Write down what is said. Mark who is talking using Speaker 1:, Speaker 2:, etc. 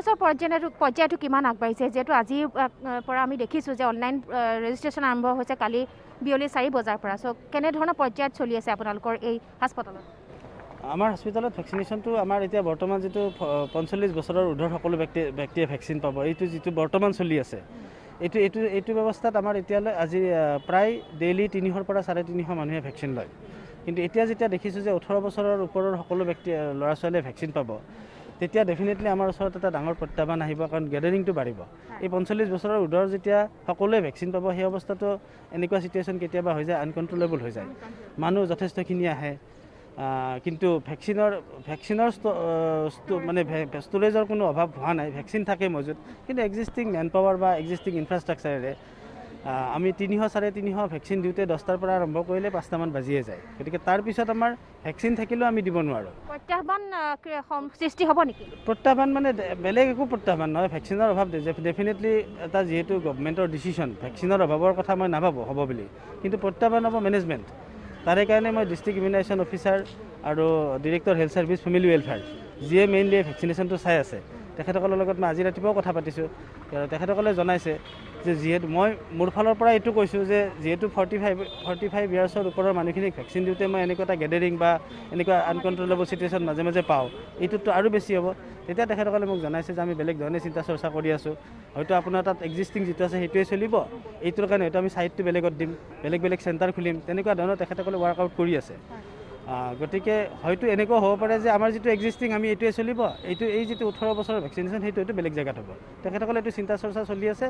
Speaker 1: processor পৰ্যায়টো কিমান আগবাঢ়িছে যিহেতু আজিৰ পৰা আমি দেখিছোঁ যে অনলাইন ৰেজিষ্ট্ৰেশ্যন আৰম্ভ হৈছে কালি বিয়লি 4 বজাৰ পৰা চ' কেনেধৰণৰ পৰ্যায়ত চলি আছে আপোনালোকৰ এই হাস্পতালত
Speaker 2: আমাৰ হস্পিটেলত ভেকচিনেশ্যনটো আমাৰ এতিয়া বৰ্তমান যিটো 45 বছৰৰ ঊৰ্ধৰ সকলো ব্যক্তিয়ে ভেকচিন পাব এইটো যিটো বৰ্তমান চলি আছে এইটো ব্যৱস্থাত আমাৰ এতিয়ালৈ আজি প্ৰায় ডেইলি 300 পৰা 350 মানুহে ভেকচিন লয় কিন্তু এতিয়া যেতিয়া দেখিছোঁ যে 18 বছৰৰ ওপৰৰ সকলো ব্যক্তি ল'ৰা ছোৱালীয়ে ভেকচিন পাব তেতিয়া ডেফিনেটলি আমাৰ ওচৰত এটা ডাঙৰ প্ৰত্যাহ্বান আহিব কাৰণ গেডাৰিংটো বাঢ়িব এই 45 বছৰৰ ঊৰ্ধৰ যেতিয়া সকলোৱে ভেকচিন পাব সেই অৱস্থাটো এনেকুৱা চিটুৱেশ্যন কেতিয়াবা হৈ যায় আনকণ্ট্ৰলেবল হৈ যায় মানুহ যথেষ্টখিনি আহে কিন্তু ভেকচিনৰ মানে ষ্ট'ৰেজৰ কোনো অভাৱ হোৱা নাই ভেকচিন থাকে মজুত কিন্তু এক্সিষ্টিং মেন পাৱাৰ বা এক্সিষ্টিং ইনফ্ৰাষ্ট্ৰাকচাৰেৰে আমি 300-350 ভেকচিন দিওঁতে 10টাৰ পৰা আৰম্ভ কৰিলে 5টামান বাজিয়ে যায় গতিকে তাৰপিছত আমাৰ ভেকচিন থাকিলেও আমি দিব নোৱাৰোঁ
Speaker 1: প্ৰত্যাহ্বান সৃষ্টি হ'ব নেকি
Speaker 2: প্ৰত্যাহ্বান মানে বেলেগ একো প্ৰত্যাহ্বান নহয় ভেকচিনৰ অভাৱ ডেফিনেটলি এটা যিহেতু গভৰ্ণমেণ্টৰ ডিচিশ্যন ভেকচিনৰ অভাৱৰ কথা মই নাভাবোঁ হ'ব বুলি কিন্তু প্ৰত্যাহ্বান হ'ব মেনেজমেণ্ট তাৰে কাৰণে মই ডিষ্ট্ৰিক্ট ইমিউনাইজেশ্যন অফিচাৰ আৰু director health service family welfare যিয়ে মেইনলি ভেকচিনেশ্যনটো চাই আছে তেখেতসকলৰ লগত মই আজি ৰাতিপুৱাও কথা পাতিছোঁ তেখেতসকলে জনাইছে যে যিহেতু মই মোৰ ফালৰ পৰা এইটো কৈছোঁ যে যিহেতু 45 ইয়াৰ্ছৰ ওপৰৰ মানুহখিনিক ভেকচিন দিওঁতে মই এনেকুৱা এটা গেডাৰিং বা এনেকুৱা আনকণ্ট্ৰলেবল চিটুৱেশ্যন মাজে মাজে পাওঁ এইটোতো আৰু বেছি হ'ব তেতিয়া তেখেতসকলে মোক জনাইছে যে আমি বেলেগ ধৰণে চিন্তা চৰ্চা কৰি আছোঁ হয়তো আপোনাৰ তাত এক্সিষ্টিং যিটো আছে সেইটোৱে চলিব এইটোৰ কাৰণে হয়তো আমি ছাইটটো বেলেগত দিম বেলেগ চেণ্টাৰ খুলিম তেনেকুৱা ধৰণৰ তেখেতসকলে ৱৰ্কআউট কৰি আছে গতিকে হয়তো এনেকুৱা হ'ব পাৰে যে আমাৰ যিটো এক্সিষ্টিং আমি এইটোৱে চলিব এই যিটো 18 বছৰৰ ভেকচিনেশ্যন সেইটো বেলেগ জেগাত হ'ব তেখেতসকলে এইটো চিন্তা চৰ্চা চলি আছে